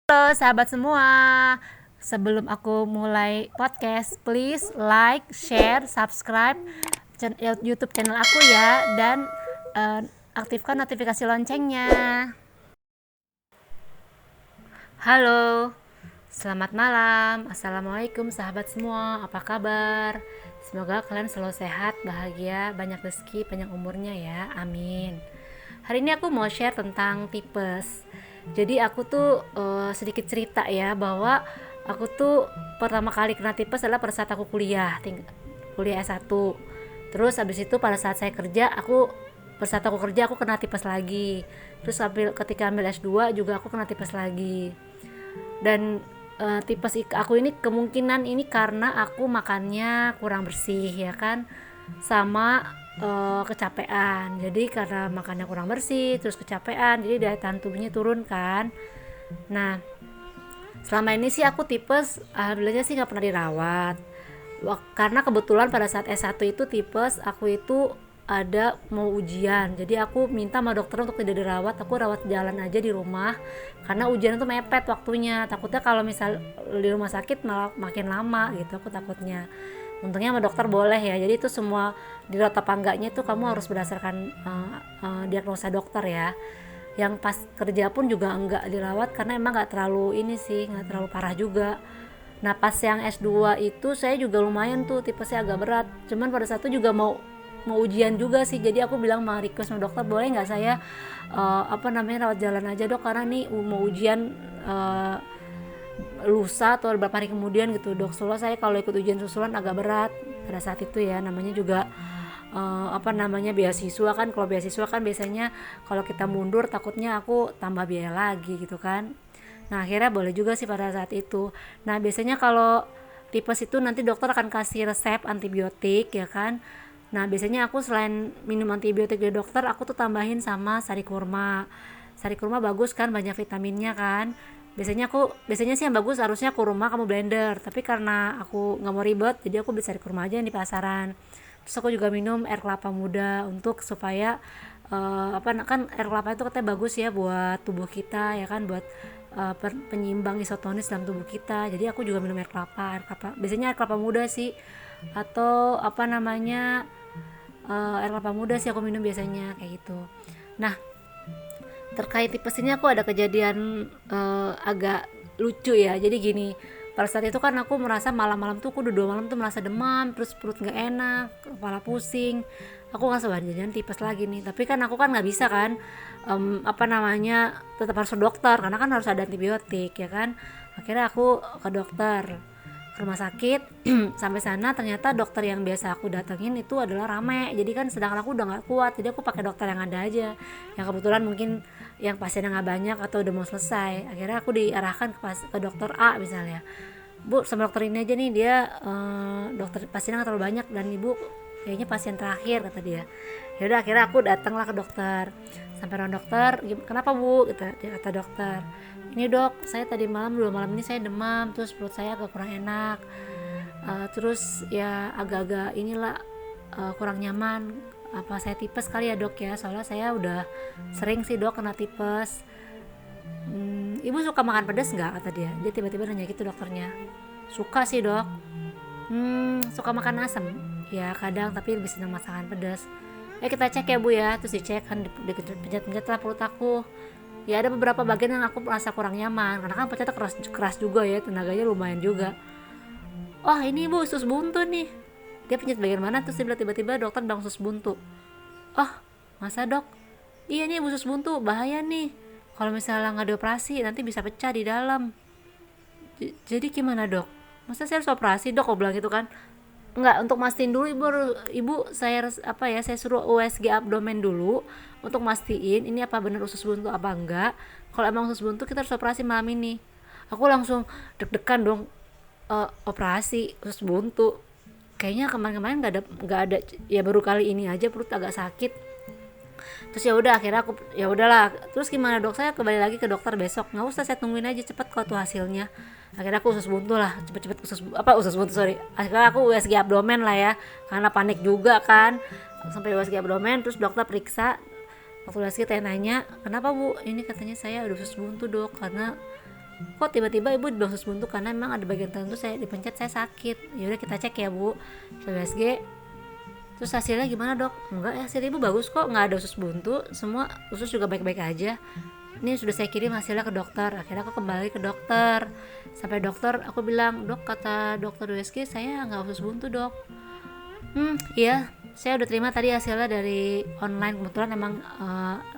Halo sahabat semua, sebelum aku mulai podcast, please like, share, subscribe YouTube channel aku ya, dan aktifkan notifikasi loncengnya. Halo, selamat malam, assalamualaikum sahabat semua, apa kabar? Semoga kalian selalu sehat, bahagia, banyak rezeki, panjang umurnya ya, amin. Hari ini aku mau share tentang tipes. Jadi aku tuh sedikit cerita ya, bahwa aku tuh pertama kali kena tipes adalah pada saat aku kuliah S1. Terus habis itu pada saat saya kerja, pada saat aku kerja aku kena tipes lagi. Terus ketika ambil S2 juga aku kena tipes lagi. Dan tipes aku ini kemungkinan ini karena aku makannya kurang bersih ya kan, sama kecapean. Jadi karena makannya kurang bersih terus kecapean, jadi daya tahan tubuhnya turun kan. Nah, selama ini sih aku tipes alhamdulillahnya sih nggak pernah dirawat. Karena kebetulan pada saat S1 itu tipes aku itu ada mau ujian, jadi aku minta sama dokter untuk tidak dirawat, aku rawat jalan aja di rumah karena ujian itu mepet waktunya, takutnya kalau misal di rumah sakit malah makin lama gitu, aku takutnya. Untungnya sama dokter boleh ya, jadi itu semua dirawat apa enggaknya itu kamu harus berdasarkan diagnosa dokter ya. Yang pas kerja pun juga enggak dirawat karena emang nggak terlalu ini sih, nggak terlalu parah juga. Nah pas yang S2 itu saya juga lumayan tuh tipesnya agak berat, cuman pada saat itu juga mau ujian juga sih, jadi aku bilang sama request sama dokter, boleh nggak saya rawat jalan aja dok, karena nih mau ujian uh, lusa atau beberapa hari kemudian gitu dok, soalnya saya kalau ikut ujian susulan agak berat pada saat itu ya, namanya juga beasiswa kan. Kalau beasiswa kan biasanya kalau kita mundur takutnya aku tambah biaya lagi gitu kan. Nah akhirnya boleh juga sih pada saat itu. Nah biasanya kalau tipes itu nanti dokter akan kasih resep antibiotik ya kan. Nah biasanya aku selain minum antibiotik dari dokter, aku tuh tambahin sama sari kurma. Sari kurma bagus kan, banyak vitaminnya kan. Biasanya sih yang bagus harusnya kurma kamu blender, tapi karena aku nggak mau ribet jadi aku beli sari kurma aja yang di pasaran. Terus aku juga minum air kelapa muda untuk supaya kan air kelapa itu katanya bagus ya buat tubuh kita ya kan, buat penyimbang isotonis dalam tubuh kita. Jadi aku juga minum air kelapa biasanya air kelapa muda sih, atau air kelapa muda sih aku minum biasanya kayak gitu. Nah terkait tipes ini aku ada kejadian agak lucu ya. Jadi gini, pada saat itu kan aku merasa malam-malam tuh aku udah 2 malam tuh merasa demam, terus perut nggak enak, kepala pusing. Aku nggak sabar jangan tipes lagi nih, tapi kan aku kan nggak bisa kan tetap harus ke dokter karena kan harus ada antibiotik ya kan. Akhirnya aku ke dokter, ke rumah sakit. Sampai sana ternyata dokter yang biasa aku datengin itu adalah rame, jadi kan sedangkan aku udah nggak kuat, jadi aku pakai dokter yang ada aja, yang kebetulan mungkin yang pasiennya nggak banyak atau udah mau selesai. Akhirnya aku diarahkan ke dokter A misalnya, bu sama dokter ini aja nih, dia dokter pasiennya nggak terlalu banyak dan ibu kayaknya pasien terakhir kata dia. Ya udah akhirnya aku datanglah ke dokter. Sampai orang dokter, kenapa bu, kata dokter, ini dok saya tadi malam 2 malam ini saya demam, terus perut saya agak kurang enak. Terus ya agak-agak inilah kurang nyaman, apa saya tipes kali ya dok ya, soalnya saya udah sering sih dok kena tipes. Ibu suka makan pedas nggak, kata dia. Dia tiba-tiba nanya gitu dokternya. Suka sih dok. Suka makan asam ya kadang, tapi lebih senang masakan pedas. Kita cek ya bu ya. Terus dicek kan, dipencet-pencet lah perut aku. Ya ada beberapa bagian yang aku merasa kurang nyaman karena kan pencetnya keras keras juga ya, tenaganya lumayan juga. Oh ini bu usus buntu nih. Dia pencet bagian mana, terus dia tiba-tiba dokter bilang usus buntu. Oh masa dok? Iya nih usus buntu, bahaya nih, kalau misalnya nggak dioperasi nanti bisa pecah di dalam. Jadi gimana dok? Masa saya harus operasi dok? Aku bilang gitu kan. Enggak, untuk mastiin dulu ibu saya suruh USG abdomen dulu untuk mastiin ini apa benar usus buntu apa enggak. Kalau emang usus buntu kita harus operasi malam ini. Aku langsung deg-degan dong. Operasi usus buntu, kayaknya kemarin-kemarin nggak ada ya, baru kali ini aja perut agak sakit. Terus ya udah akhirnya aku ya udahlah, terus gimana dok, saya kembali lagi ke dokter besok. Nggak usah, saya tungguin aja cepet kok tuh hasilnya. Akhirnya aku usus buntu lah, cepet-cepet usus buntu sorry, akhirnya aku USG abdomen lah ya, karena panik juga kan. Sampai USG abdomen, terus dokter periksa. Waktu USG tanya, kenapa bu, ini katanya saya ada usus buntu dok, karena kok tiba-tiba ibu dibilang usus buntu karena memang ada bagian tertentu saya dipencet saya sakit. Ya udah kita cek ya bu, USG. Terus hasilnya gimana dok? Enggak ya, hasil ibu bagus kok, nggak ada usus buntu, semua usus juga baik-baik aja. Ini sudah saya kirim hasilnya ke dokter. Akhirnya aku kembali ke dokter. Sampai dokter aku bilang, dok kata dokter USG saya nggak usus buntu dok. Iya, saya udah terima tadi hasilnya dari online. Kebetulan emang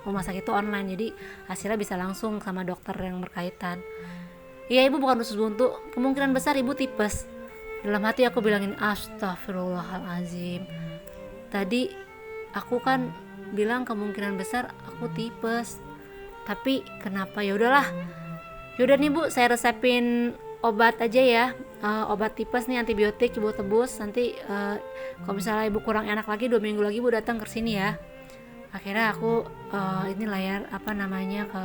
rumah sakit itu online, jadi hasilnya bisa langsung sama dokter yang berkaitan. Iya ibu bukan usus buntu, kemungkinan besar ibu tipes. Dalam hati aku bilangin astagfirullahalazim. Tadi aku kan bilang kemungkinan besar aku tipes. Tapi kenapa? Ya udahlah. Yaudah nih bu, saya resepin obat aja ya. Obat tipes nih, antibiotik ibu tebus. Nanti kalau misalnya ibu kurang enak lagi 2 minggu lagi ibu datang ke sini ya. Akhirnya aku ini layar ke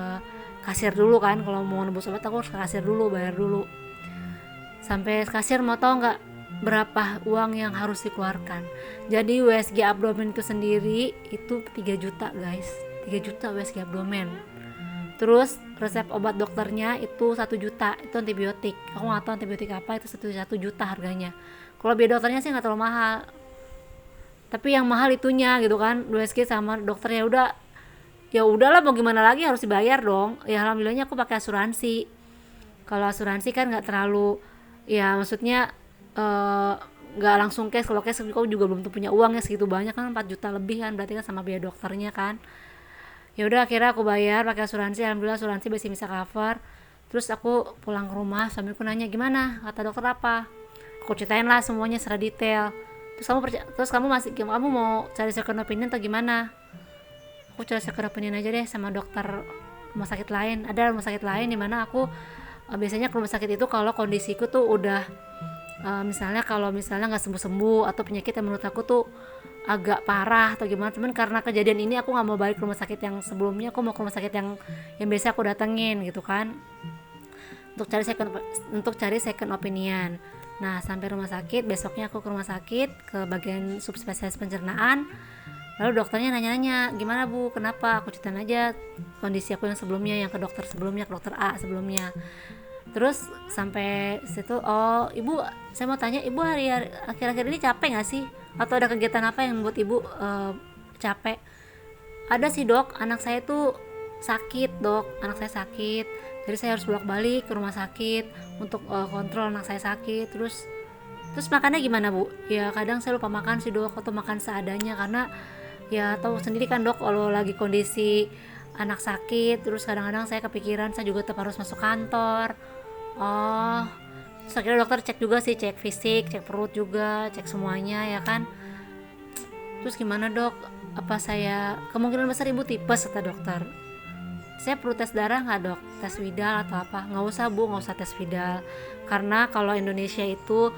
kasir dulu kan, kalau mau nebus obat aku harus ke kasir dulu, bayar dulu. Sampai kasir mau tahu nggak berapa uang yang harus dikeluarkan? Jadi USG abdomen itu sendiri itu 3 juta guys, 3 juta USG abdomen. Terus resep obat dokternya itu 1 juta, itu antibiotik. Aku nggak tahu antibiotik apa, itu 1 juta harganya. Kalau biaya dokternya sih nggak terlalu mahal, tapi yang mahal itunya gitu kan, USG sama dokternya. Ya udahlah, mau gimana lagi, harus dibayar dong. Ya alhamdulillahnya aku pakai asuransi. Kalau asuransi kan nggak terlalu, ya maksudnya nggak langsung cash. Kalau cash aku juga belum punya uang ya segitu banyak kan, 4 juta lebih kan, berarti kan sama biaya dokternya kan. Ya udah akhirnya aku bayar pakai asuransi. Alhamdulillah asuransi masih bisa cover. Terus aku pulang ke rumah, suamiku nanya gimana kata dokter apa. Aku ceritain lah semuanya secara detail. Terus kamu mau cari second opinion atau gimana? Aku cari second opinion aja deh sama dokter rumah sakit lain. Ada rumah sakit lain di mana aku biasanya ke rumah sakit itu kalau kondisiku tuh udah misalnya nggak sembuh-sembuh atau penyakit yang menurut aku tuh agak parah atau gimana. Cuman karena kejadian ini aku nggak mau balik ke rumah sakit yang sebelumnya, aku mau ke rumah sakit yang biasa aku datengin gitu kan, untuk cari second opinion. Nah sampai rumah sakit, besoknya aku ke rumah sakit ke bagian subspesialis pencernaan. Lalu dokternya nanya-nanya, gimana bu, kenapa? Aku ceritain aja kondisi aku yang sebelumnya, yang ke dokter sebelumnya, ke dokter A sebelumnya. Terus sampai situ, oh ibu, saya mau tanya, ibu akhir-akhir ini capek gak sih? Atau ada kegiatan apa yang membuat ibu capek? Ada sih dok, anak saya tuh sakit dok, anak saya sakit. Jadi saya harus bolak-balik ke rumah sakit untuk kontrol anak saya sakit. Terus makannya gimana bu? Ya kadang saya lupa makan sih dok, atau makan seadanya karena ya tahu sendiri kan dok, kalau lagi kondisi anak sakit terus kadang-kadang saya kepikiran, saya juga tetap harus masuk kantor. Terus akhirnya dokter cek juga sih, cek fisik, cek perut juga, cek semuanya ya kan. Terus gimana dok, apa saya kemungkinan besar ibu tipes kata dokter. Saya perlu tes darah nggak dok, tes Widal atau apa? Nggak usah bu, nggak usah tes Widal, karena kalau Indonesia itu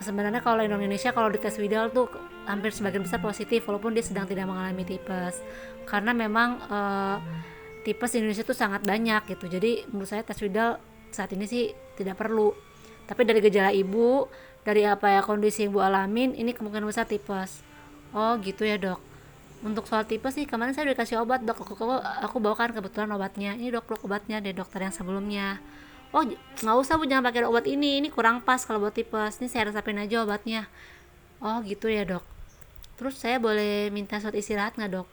sebenarnya kalau Indonesia kalau di tes Widal tuh hampir sebagian besar positif walaupun dia sedang tidak mengalami tipes, karena memang tipes di Indonesia tuh sangat banyak gitu. Jadi menurut saya tes Widal saat ini sih tidak perlu. Tapi dari gejala ibu, dari apa ya kondisi yang ibu alamin, ini kemungkinan besar tipes. Oh gitu ya dok. Untuk soal tipes sih kemarin saya udah kasih obat dok, aku bawakan kebetulan obatnya. Ini dok obatnya dari dokter yang sebelumnya. Oh nggak usah bu, jangan pakai obat ini kurang pas kalau buat tipes. Ini saya resepin aja obatnya. Oh gitu ya dok. Terus saya boleh minta surat istirahat nggak dok?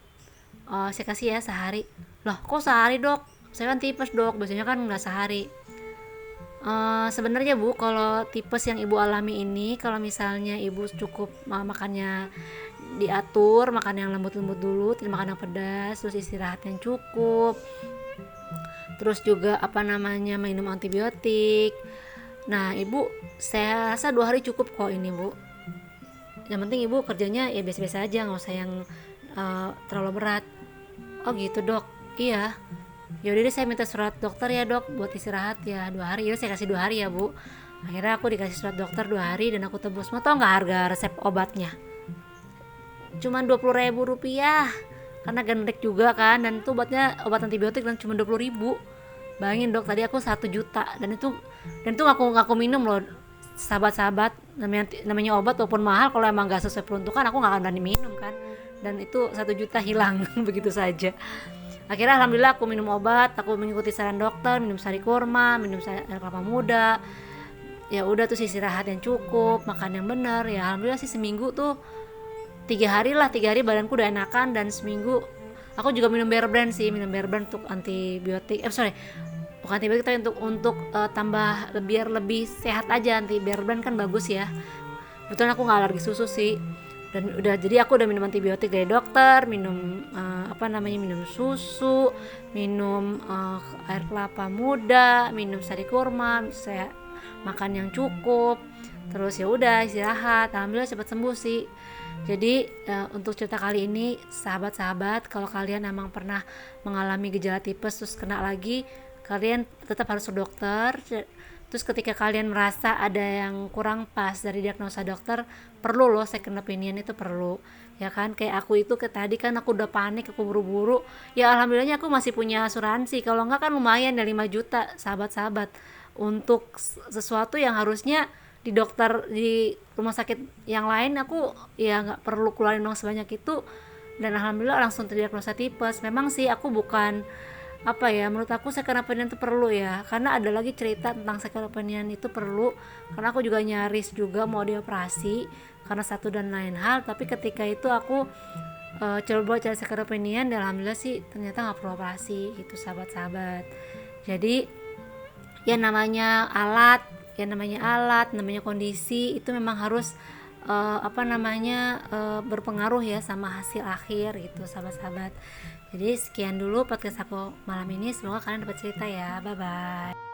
Saya kasih ya sehari. Loh kok sehari dok? Saya kan tipes dok, biasanya kan nggak sehari. Sebenarnya bu, kalau tipes yang ibu alami ini, kalau misalnya ibu cukup makannya diatur, makan yang lembut-lembut dulu, tidak makan yang pedas, terus istirahat yang cukup, terus juga minum antibiotik. Nah ibu, saya rasa 2 hari cukup kok ini bu. Yang penting ibu kerjanya ya biasa-biasa aja, nggak usah yang terlalu berat. Oh gitu dok. Iya. Yaudah deh, saya minta surat dokter ya dok buat istirahat ya 2 hari. Yaudah saya kasih 2 hari ya bu. Akhirnya aku dikasih surat dokter 2 hari dan aku tebus. Mau tau nggak harga resep obatnya? Cuman 20.000 rupiah. Karena gendek juga kan, dan itu obat antibiotik dan cuma 20.000. Bayangin dok, tadi aku 1 juta dan itu ngaku minum loh. Sahabat-sahabat, namanya obat walaupun mahal, kalau emang gak sesuai peruntukan aku gak akan berani minum kan. Dan itu 1 juta hilang begitu saja. Akhirnya alhamdulillah aku minum obat, aku mengikuti saran dokter, minum sari kurma, minum air kelapa muda. Ya udah tuh istirahat yang cukup, makan yang benar. Ya alhamdulillah sih seminggu tuh 3 hari badanku udah enakan, dan seminggu aku juga minum Bear Brand untuk antibiotik. Bukan antibiotik tapi untuk tambah biar lebih sehat aja. Anti Bear Brand kan bagus ya. Betul, aku nggak alergi susu sih. Dan jadi aku udah minum antibiotik dari dokter, minum minum susu, minum air kelapa muda, minum sari kurma, saya makan yang cukup, terus ya udah istirahat. Alhamdulillah cepat sembuh sih. Jadi untuk cerita kali ini, sahabat-sahabat, kalau kalian emang pernah mengalami gejala tipes terus kena lagi, kalian tetap harus ke dokter. Terus ketika kalian merasa ada yang kurang pas dari diagnosa dokter, perlu loh second opinion, itu perlu ya kan. Kayak aku itu tadi kan aku udah panik, aku buru-buru, ya alhamdulillahnya aku masih punya asuransi. Kalau enggak kan lumayan ya 5 juta sahabat-sahabat, untuk sesuatu yang harusnya di dokter di rumah sakit yang lain aku ya nggak perlu keluarin uang sebanyak itu. Dan alhamdulillah langsung terdiagnosa tipes. Memang sih aku bukan menurut aku second opinion itu perlu ya, karena ada lagi cerita tentang second opinion itu perlu, karena aku juga nyaris juga mau dioperasi karena satu dan lain hal. Tapi ketika itu aku coba cari second opinion, dan alhamdulillah sih ternyata nggak perlu operasi gitu sahabat-sahabat. Jadi ya namanya alat, namanya kondisi itu memang harus berpengaruh ya sama hasil akhir gitu sahabat-sahabat. Jadi sekian dulu podcast aku malam ini, semoga kalian dapat cerita ya. Bye bye.